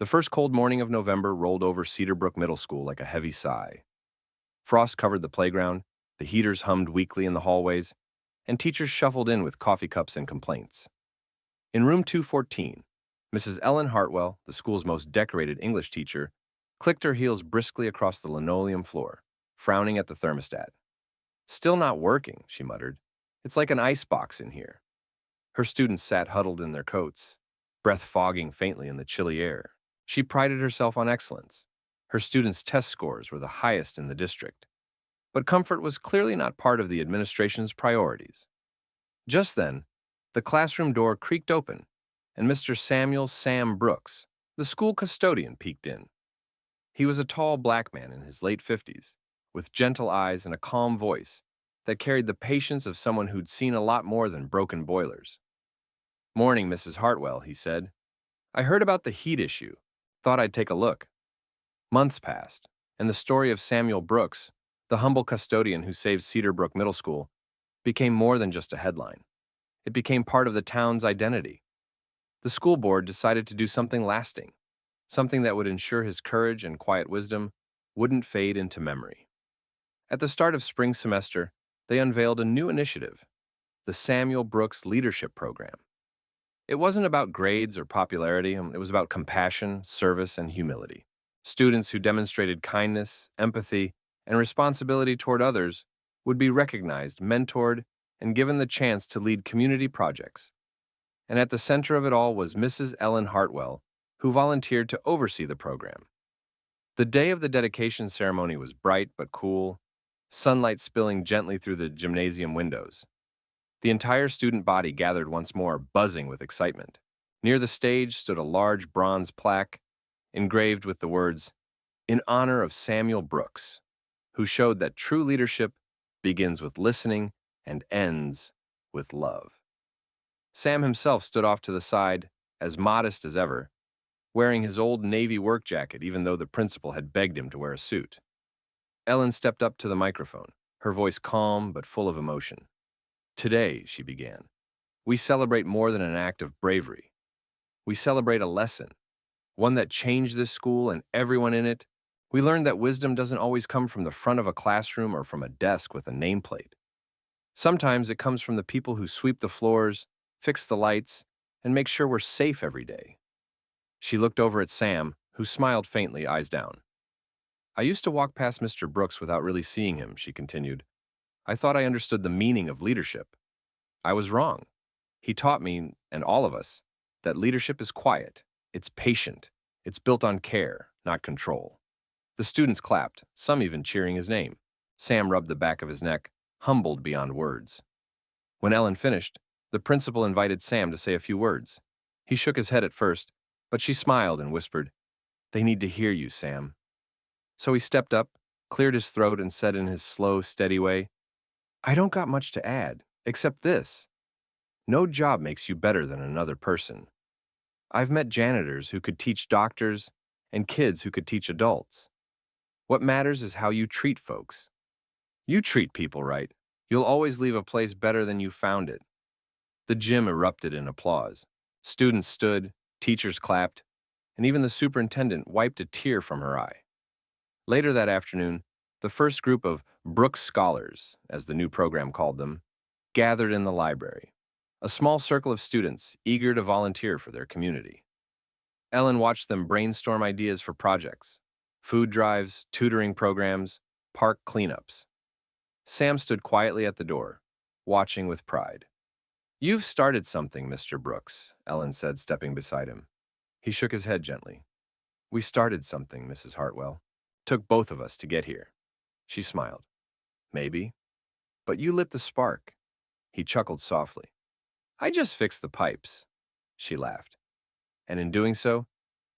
The first cold morning of November rolled over Cedarbrook Middle School like a heavy sigh. Frost covered the playground, the heaters hummed weakly in the hallways, and teachers shuffled in with coffee cups and complaints. In room 214, Mrs. Ellen Hartwell, the school's most decorated English teacher, clicked her heels briskly across the linoleum floor, frowning at the thermostat. "Still not working," she muttered. "It's like an icebox in here." Her students sat huddled in their coats, breath fogging faintly in the chilly air. She prided herself on excellence. Her students' test scores were the highest in the district. But comfort was clearly not part of the administration's priorities. Just then, the classroom door creaked open, and Mr. Samuel Sam Brooks, the school custodian, peeked in. He was a tall black man in his late 50s, with gentle eyes and a calm voice that carried the patience of someone who'd seen a lot more than broken boilers. "Morning, Mrs. Hartwell," he said. "I heard about the heat issue. Thought I'd take a look." Months passed, and the story of Samuel Brooks, the humble custodian who saved Cedarbrook Middle School, became more than just a headline. It became part of the town's identity. The school board decided to do something lasting, something that would ensure his courage and quiet wisdom wouldn't fade into memory. At the start of spring semester, they unveiled a new initiative, the Samuel Brooks Leadership Program. It wasn't about grades or popularity, it was about compassion, service, and humility. Students who demonstrated kindness, empathy, and responsibility toward others would be recognized, mentored, and given the chance to lead community projects. And at the center of it all was Mrs. Ellen Hartwell, who volunteered to oversee the program. The day of the dedication ceremony was bright but cool, sunlight spilling gently through the gymnasium windows. The entire student body gathered once more, buzzing with excitement. Near the stage stood a large bronze plaque engraved with the words, "In honor of Samuel Brooks," who showed that true leadership begins with listening and ends with love. Sam himself stood off to the side, as modest as ever, wearing his old Navy work jacket even though the principal had begged him to wear a suit. Ellen stepped up to the microphone, her voice calm but full of emotion. "Today," she began, "we celebrate more than an act of bravery. We celebrate a lesson, one that changed this school and everyone in it. We learned that wisdom doesn't always come from the front of a classroom or from a desk with a nameplate. Sometimes it comes from the people who sweep the floors, fix the lights, and make sure we're safe every day." She looked over at Sam, who smiled faintly, eyes down. "I used to walk past Mr. Brooks without really seeing him," she continued. "I thought I understood the meaning of leadership. I was wrong. He taught me, and all of us, that leadership is quiet, it's patient, it's built on care, not control." The students clapped, some even cheering his name. Sam rubbed the back of his neck, humbled beyond words. When Ellen finished, the principal invited Sam to say a few words. He shook his head at first, but she smiled and whispered, "They need to hear you, Sam." So he stepped up, cleared his throat, and said in his slow, steady way, "I don't got much to add, except this. No job makes you better than another person. I've met janitors who could teach doctors and kids who could teach adults. What matters is how you treat folks. You treat people right, you'll always leave a place better than you found it." The gym erupted in applause. Students stood, teachers clapped, and even the superintendent wiped a tear from her eye. Later that afternoon, the first group of Brooks Scholars, as the new program called them, gathered in the library, a small circle of students eager to volunteer for their community. Ellen watched them brainstorm ideas for projects, food drives, tutoring programs, park cleanups. Sam stood quietly at the door, watching with pride. "You've started something, Mr. Brooks," Ellen said, stepping beside him. He shook his head gently. "We started something, Mrs. Hartwell. Took both of us to get here." She smiled. "Maybe. But you lit the spark." He chuckled softly. "I just fixed the pipes." She laughed. "And in doing so,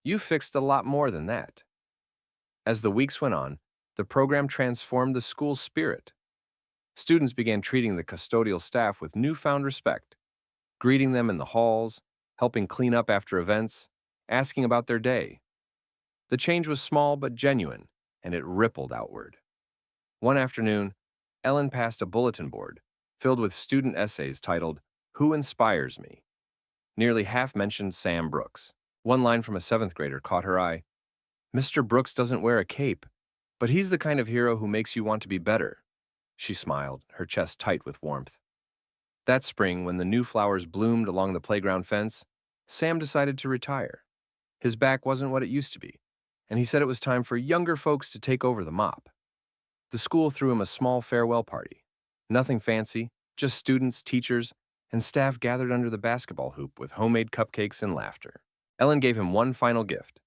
you fixed a lot more than that." As the weeks went on, the program transformed the school's spirit. Students began treating the custodial staff with newfound respect, greeting them in the halls, helping clean up after events, asking about their day. The change was small but genuine, and it rippled outward. One afternoon, Ellen passed a bulletin board filled with student essays titled, "Who Inspires Me?" Nearly half mentioned Sam Brooks. One line from a seventh grader caught her eye. Mr. Brooks doesn't wear a cape, but he's the kind of hero who makes you want to be better. She smiled, her chest tight with warmth. That spring, when the new flowers bloomed along the playground fence, Sam decided to retire. His back wasn't what it used to be, and he said it was time for younger folks to take over the mop. The school threw him a small farewell party. Nothing fancy, just students, teachers, and staff gathered under the basketball hoop with homemade cupcakes and laughter. Ellen gave him one final gift,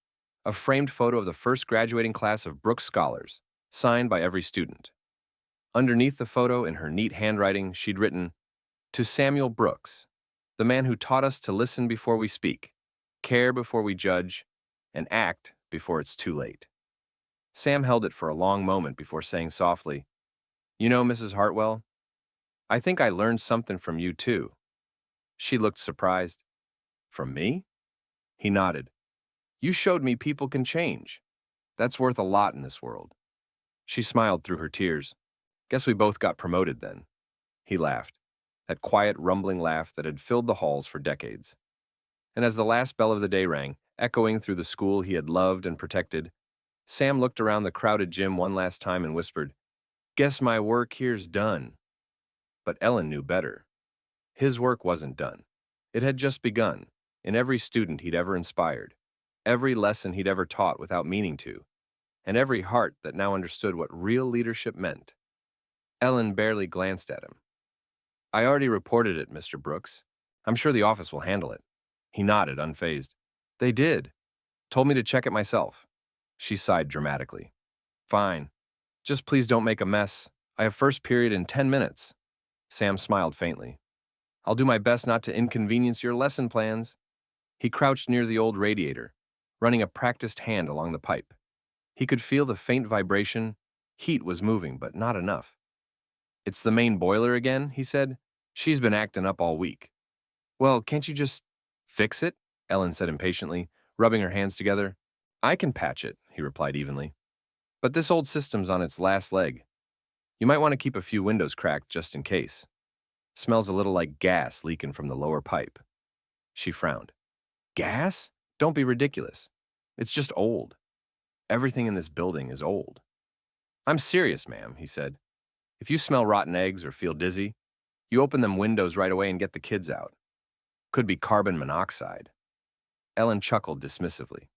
a framed photo of the first graduating class of Brooks Scholars, signed by every student. Underneath the photo, in her neat handwriting, she'd written, "To Samuel Brooks, the man who taught us to listen before we speak, care before we judge, and act before it's too late." Sam held it for a long moment before saying softly, "You know, Mrs. Hartwell, I think I learned something from you, too." She looked surprised. "From me?" He nodded. "You showed me people can change. That's worth a lot in this world." She smiled through her tears. "Guess we both got promoted then." He laughed, that quiet, rumbling laugh that had filled the halls for decades. And as the last bell of the day rang, echoing through the school he had loved and protected, Sam looked around the crowded gym one last time and whispered, "Guess my work here's done." But Ellen knew better. His work wasn't done. It had just begun, in every student he'd ever inspired, every lesson he'd ever taught without meaning to, and every heart that now understood what real leadership meant. Ellen barely glanced at him. "I already reported it, Mr. Brooks. I'm sure the office will handle it." He nodded, unfazed. "They did. Told me to check it myself." She sighed dramatically. "Fine. Just please don't make a mess. I have first period in 10 minutes. Sam smiled faintly. "I'll do my best not to inconvenience your lesson plans." He crouched near the old radiator, running a practiced hand along the pipe. He could feel the faint vibration. Heat was moving, but not enough. "It's the main boiler again," he said. "She's been acting up all week." "Well, can't you just fix it?" Ellen said impatiently, rubbing her hands together. "I can patch it," he replied evenly. "But this old system's on its last leg. You might want to keep a few windows cracked just in case. Smells a little like gas leaking from the lower pipe." She frowned. "Gas? Don't be ridiculous. It's just old. Everything in this building is old." "I'm serious, ma'am," he said. "If you smell rotten eggs or feel dizzy, you open them windows right away and get the kids out. Could be carbon monoxide." Ellen chuckled dismissively.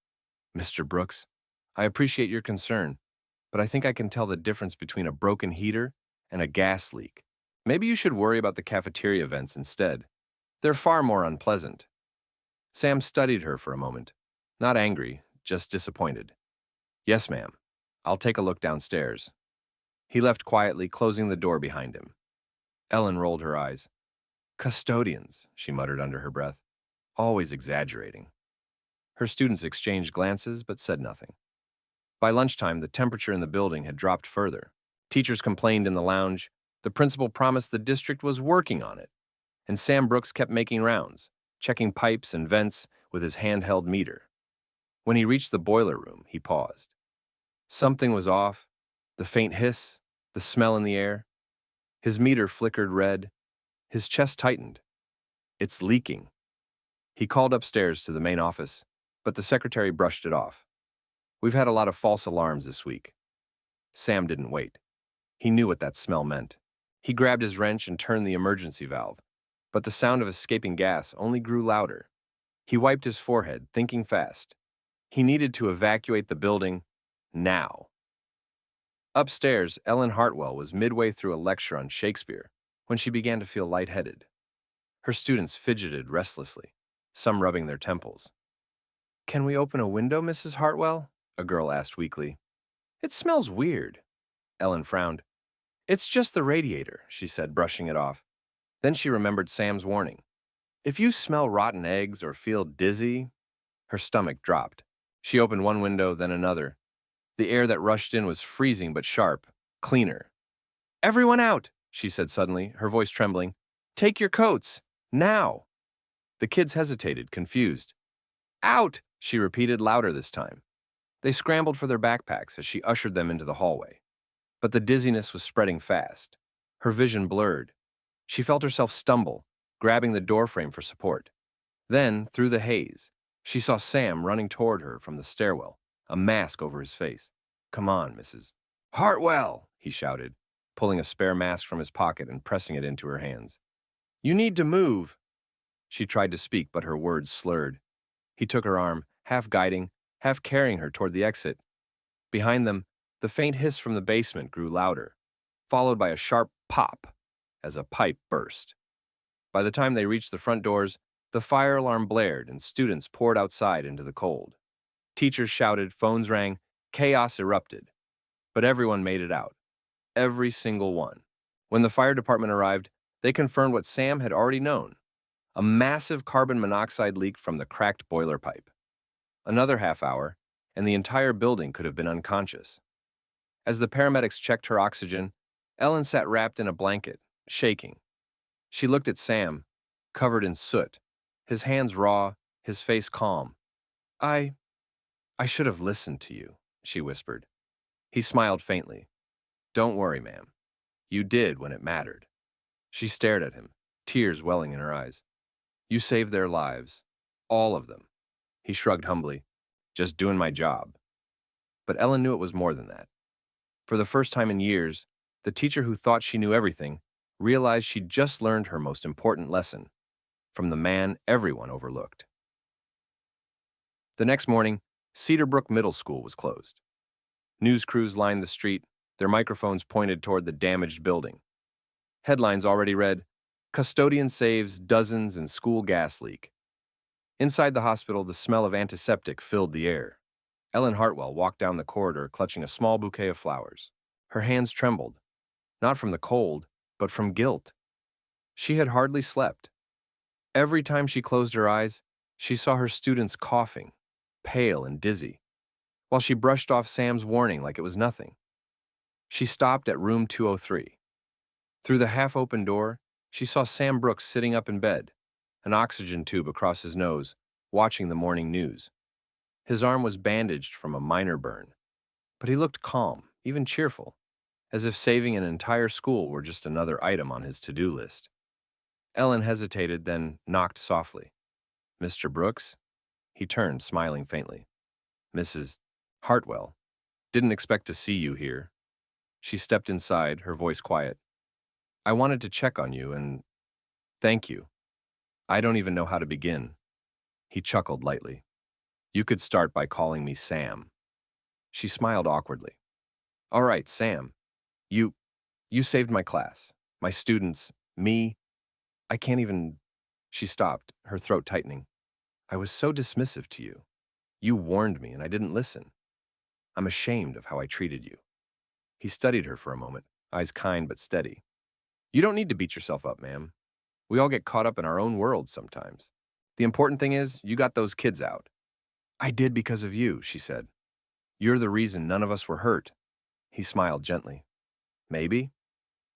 "Mr. Brooks, I appreciate your concern, but I think I can tell the difference between a broken heater and a gas leak. Maybe you should worry about the cafeteria vents instead. They're far more unpleasant." Sam studied her for a moment, not angry, just disappointed. "Yes, ma'am. I'll take a look downstairs." He left quietly, closing the door behind him. Ellen rolled her eyes. "Custodians," she muttered under her breath, "always exaggerating." Her students exchanged glances but said nothing. By lunchtime, the temperature in the building had dropped further. Teachers complained in the lounge. The principal promised the district was working on it. And Sam Brooks kept making rounds, checking pipes and vents with his handheld meter. When he reached the boiler room, he paused. Something was off, the faint hiss, the smell in the air. His meter flickered red. His chest tightened. "It's leaking." He called upstairs to the main office, but the secretary brushed it off. "We've had a lot of false alarms this week." Sam didn't wait. He knew what that smell meant. He grabbed his wrench and turned the emergency valve, but the sound of escaping gas only grew louder. He wiped his forehead, thinking fast. He needed to evacuate the building now. Upstairs, Ellen Hartwell was midway through a lecture on Shakespeare when she began to feel lightheaded. Her students fidgeted restlessly, some rubbing their temples. "Can we open a window, Mrs. Hartwell?" a girl asked weakly. "It smells weird." Ellen frowned. "It's just the radiator," she said, brushing it off. Then she remembered Sam's warning. "If you smell rotten eggs or feel dizzy..." Her stomach dropped. She opened one window, then another. The air that rushed in was freezing but sharp, cleaner. "Everyone out," she said suddenly, her voice trembling. "Take your coats, now." The kids hesitated, confused. "Out," she repeated, louder this time. They scrambled for their backpacks as she ushered them into the hallway. But the dizziness was spreading fast. Her vision blurred. She felt herself stumble, grabbing the doorframe for support. Then, through the haze, She saw Sam running toward her from the stairwell, a mask over his face. "Come on, Mrs. Hartwell," he shouted, pulling a spare mask from his pocket and pressing it into her hands. "You need to move." She tried to speak, but her words slurred. He took her arm, half guiding, half carrying her toward the exit. Behind them, the faint hiss from the basement grew louder, followed by a sharp pop as a pipe burst. By the time they reached the front doors, the fire alarm blared and students poured outside into the cold. Teachers shouted, phones rang, chaos erupted. But everyone made it out. Every single one. When the fire department arrived, they confirmed what Sam had already known. A massive carbon monoxide leak from the cracked boiler pipe. Another half hour, and the entire building could have been unconscious. As the paramedics checked her oxygen, Ellen sat wrapped in a blanket, shaking. She looked at Sam, covered in soot, his hands raw, his face calm. I should have listened to you," she whispered. He smiled faintly. "Don't worry, ma'am. You did when it mattered." She stared at him, tears welling in her eyes. "You saved their lives. All of them." He shrugged humbly. "Just doing my job." But Ellen knew it was more than that. For the first time in years, the teacher who thought she knew everything realized she'd just learned her most important lesson from the man everyone overlooked. The next morning, Cedar Brook Middle School was closed. News crews lined the street, their microphones pointed toward the damaged building. Headlines already read, "Custodian saves dozens in school gas leak." Inside the hospital, the smell of antiseptic filled the air. Ellen Hartwell walked down the corridor clutching a small bouquet of flowers. Her hands trembled, not from the cold, but from guilt. She had hardly slept. Every time she closed her eyes, she saw her students coughing, pale and dizzy, while she brushed off Sam's warning like it was nothing. She stopped at room 203. Through the half-open door, she saw Sam Brooks sitting up in bed, an oxygen tube across his nose, watching the morning news. His arm was bandaged from a minor burn, but he looked calm, even cheerful, as if saving an entire school were just another item on his to-do list. Ellen hesitated, then knocked softly. "Mr. Brooks?" He turned, smiling faintly. "Mrs. Hartwell, didn't expect to see you here." She stepped inside, her voice quiet. "I wanted to check on you and thank you. I don't even know how to begin." He chuckled lightly. "You could start by calling me Sam." She smiled awkwardly. "All right, Sam. You saved my class, my students, me. I can't even—" She stopped, her throat tightening. "I was so dismissive to you. You warned me and I didn't listen. I'm ashamed of how I treated you." He studied her for a moment, eyes kind but steady. "You don't need to beat yourself up, ma'am. We all get caught up in our own worlds sometimes. The important thing is, you got those kids out." "I did because of you," she said. "You're the reason none of us were hurt." He smiled gently. "Maybe,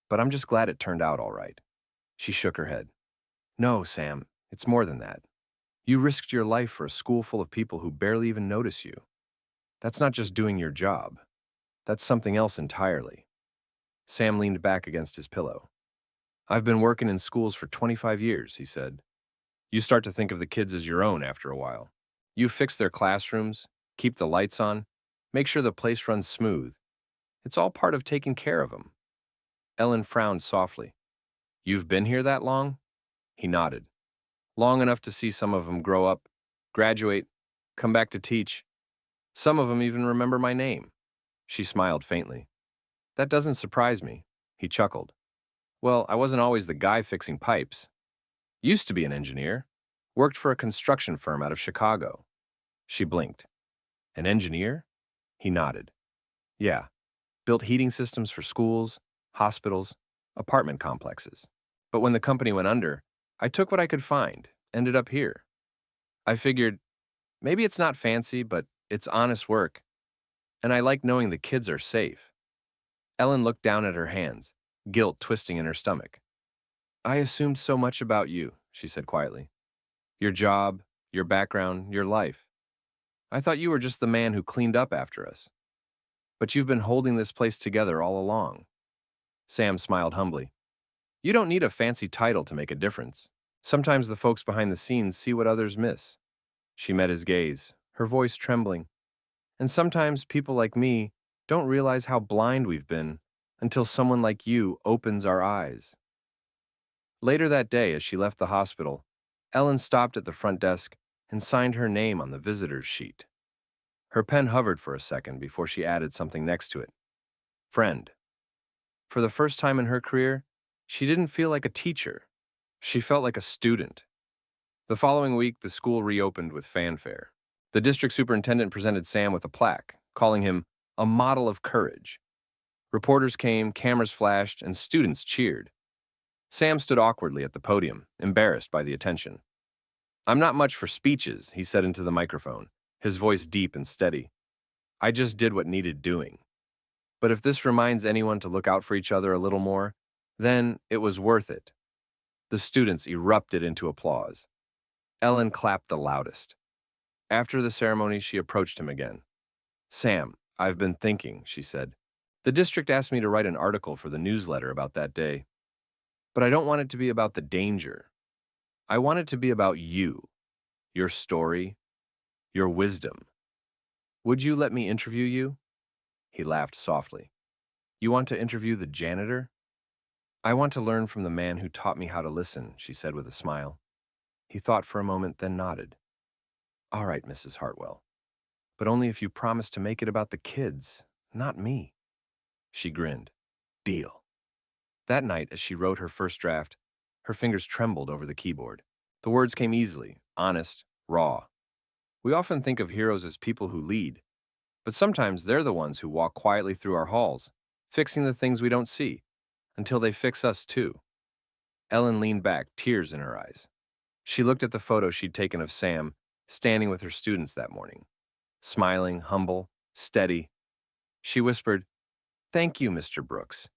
but I'm just glad it turned out all right." She shook her head. "No, Sam, it's more than that. You risked your life for a school full of people who barely even notice you. That's not just doing your job. That's something else entirely." Sam leaned back against his pillow. "I've been working in schools for 25 years, he said. "You start to think of the kids as your own after a while. You fix their classrooms, keep the lights on, make sure the place runs smooth. It's all part of taking care of them." Ellen frowned softly. "You've been here that long?" He nodded. "Long enough to see some of them grow up, graduate, come back to teach. Some of them even remember my name." She smiled faintly. "That doesn't surprise me." He chuckled. "Well, I wasn't always the guy fixing pipes. Used to be an engineer. Worked for a construction firm out of Chicago." She blinked. "An engineer?" He nodded. "Yeah. Built heating systems for schools, hospitals, apartment complexes. But when the company went under, I took what I could find, ended up here. I figured, maybe it's not fancy, but it's honest work. And I like knowing the kids are safe." Ellen looked down at her hands, guilt twisting in her stomach. "I assumed so much about you," she said quietly. "Your job, your background, your life. I thought you were just the man who cleaned up after us. But you've been holding this place together all along." Sam smiled humbly. "You don't need a fancy title to make a difference. Sometimes the folks behind the scenes see what others miss." She met his gaze, her voice trembling. And sometimes people like me don't realize how blind we've been until someone like you opens our eyes. Later that day, as she left the hospital, Ellen stopped at the front desk and signed her name on the visitor's sheet. Her pen hovered for a second before she added something next to it. Friend. For the first time in her career, she didn't feel like a teacher. She felt like a student. The following week, the school reopened with fanfare. The district superintendent presented Sam with a plaque, calling him a model of courage. Reporters came, cameras flashed, and students cheered. Sam stood awkwardly at the podium, embarrassed by the attention. I'm not much for speeches, he said into the microphone, his voice deep and steady. I just did what needed doing. But if this reminds anyone to look out for each other a little more, then it was worth it. The students erupted into applause. Ellen clapped the loudest. After the ceremony, she approached him again. Sam, I've been thinking, she said. The district asked me to write an article for the newsletter about that day. But I don't want it to be about the danger. I want it to be about you, your story, your wisdom. Would you let me interview you? He laughed softly. You want to interview the janitor? I want to learn from the man who taught me how to listen, she said with a smile. He thought for a moment, then nodded. All right, Mrs. Hartwell, but only if you promise to make it about the kids, not me. She grinned. Deal. That night, as she wrote her first draft, her fingers trembled over the keyboard. The words came easily, honest, raw. We often think of heroes as people who lead, but sometimes they're the ones who walk quietly through our halls, fixing the things we don't see, until they fix us too. Ellen leaned back, tears in her eyes. She looked at the photo she'd taken of Sam, standing with her students that morning. Smiling, humble, steady. She whispered, Thank you, Mr. Brooks.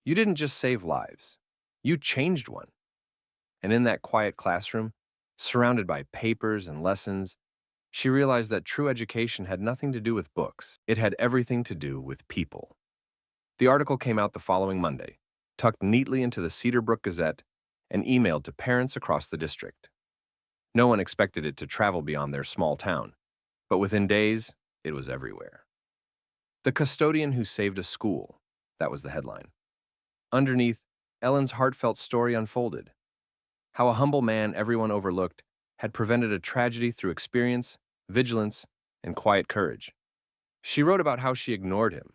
You didn't just save lives. You changed one. And in that quiet classroom, surrounded by papers and lessons, she realized that true education had nothing to do with books. It had everything to do with people. The article came out the following Monday, tucked neatly into the Cedar Brook Gazette and emailed to parents across the district. No one expected it to travel beyond their small town, but within days, it was everywhere. The Custodian Who Saved a School, that was the headline. Underneath, Ellen's heartfelt story unfolded. How a humble man everyone overlooked had prevented a tragedy through experience, vigilance, and quiet courage. She wrote about how she ignored him,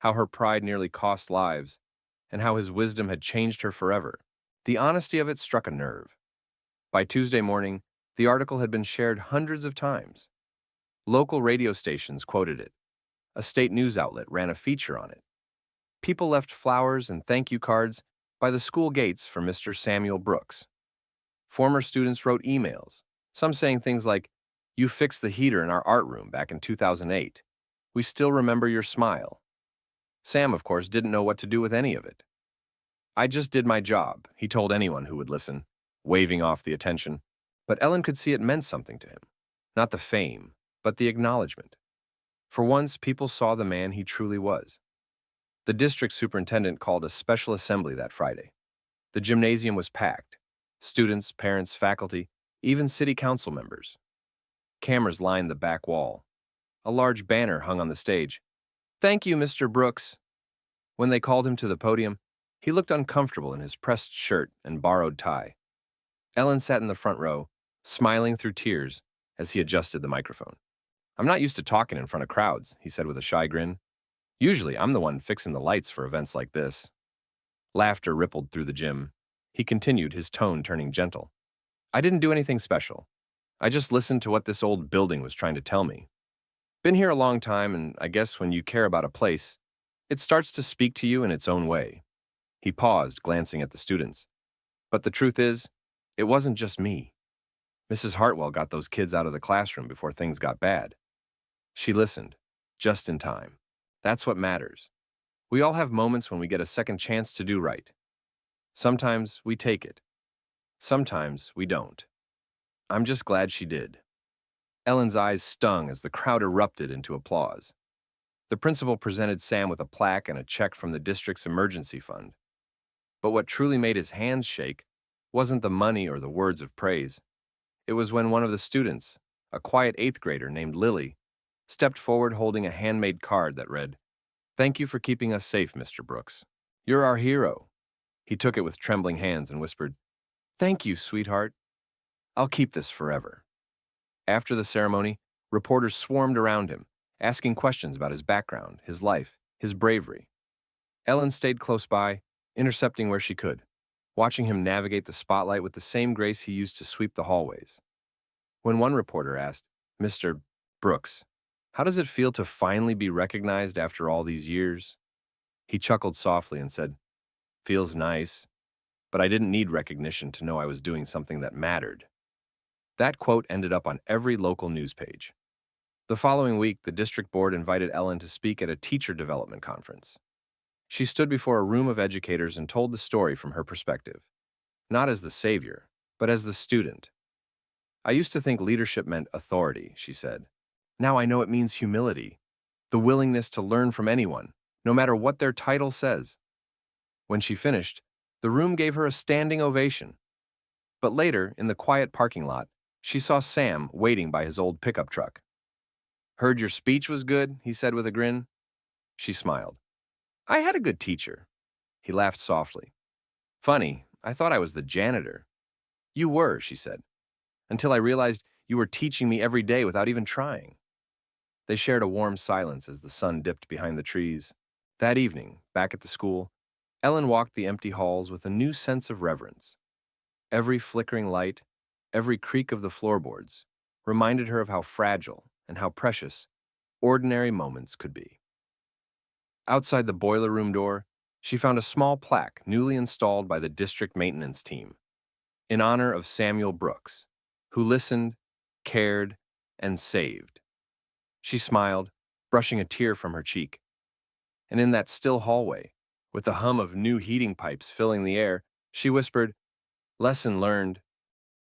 how her pride nearly cost lives, and how his wisdom had changed her forever. The honesty of it struck a nerve. By Tuesday morning, the article had been shared hundreds of times. Local radio stations quoted it. A state news outlet ran a feature on it. People left flowers and thank you cards by the school gates for Mr. Samuel Brooks. Former students wrote emails, some saying things like, You fixed the heater in our art room back in 2008. We still remember your smile. Sam, of course, didn't know what to do with any of it. I just did my job, he told anyone who would listen, waving off the attention. But Ellen could see it meant something to him. Not the fame, but the acknowledgement. For once, people saw the man he truly was. The district superintendent called a special assembly that Friday. The gymnasium was packed. Students, parents, faculty, even city council members. Cameras lined the back wall. A large banner hung on the stage. Thank you, Mr. Brooks. When they called him to the podium, he looked uncomfortable in his pressed shirt and borrowed tie. Ellen sat in the front row, smiling through tears as he adjusted the microphone. I'm not used to talking in front of crowds, he said with a shy grin. Usually, I'm the one fixing the lights for events like this. Laughter rippled through the gym. He continued, his tone turning gentle. I didn't do anything special. I just listened to what this old building was trying to tell me. Been here a long time, and I guess when you care about a place, it starts to speak to you in its own way. He paused, glancing at the students. But the truth is, it wasn't just me. Mrs. Hartwell got those kids out of the classroom before things got bad. She listened, just in time. That's what matters. We all have moments when we get a second chance to do right. Sometimes we take it. Sometimes we don't. I'm just glad she did. Ellen's eyes stung as the crowd erupted into applause. The principal presented Sam with a plaque and a check from the district's emergency fund. But what truly made his hands shake wasn't the money or the words of praise. It was when one of the students, a quiet eighth grader named Lily, stepped forward holding a handmade card that read, "Thank you for keeping us safe, Mr. Brooks. You're our hero." He took it with trembling hands and whispered, "Thank you, sweetheart. I'll keep this forever." After the ceremony, reporters swarmed around him, asking questions about his background, his life, his bravery. Ellen stayed close by, intercepting where she could, watching him navigate the spotlight with the same grace he used to sweep the hallways. When one reporter asked, "Mr. Brooks, how does it feel to finally be recognized after all these years?" He chuckled softly and said, "Feels nice, but I didn't need recognition to know I was doing something that mattered." That quote ended up on every local news page. The following week, the district board invited Ellen to speak at a teacher development conference. She stood before a room of educators and told the story from her perspective, not as the savior, but as the student. "I used to think leadership meant authority," she said. "Now I know it means humility, the willingness to learn from anyone, no matter what their title says." When she finished, the room gave her a standing ovation. But later, in the quiet parking lot, she saw Sam waiting by his old pickup truck. "Heard your speech was good," he said with a grin. She smiled. "I had a good teacher." He laughed softly. "Funny, I thought I was the janitor." "You were," she said, "until I realized you were teaching me every day without even trying." They shared a warm silence as the sun dipped behind the trees. That evening, back at the school, Ellen walked the empty halls with a new sense of reverence. Every flickering light, every creak of the floorboards, reminded her of how fragile and how precious ordinary moments could be. Outside the boiler room door, she found a small plaque newly installed by the district maintenance team, in honor of Samuel Brooks, who listened, cared, and saved. She smiled, brushing a tear from her cheek. And in that still hallway, with the hum of new heating pipes filling the air, she whispered, "Lesson learned,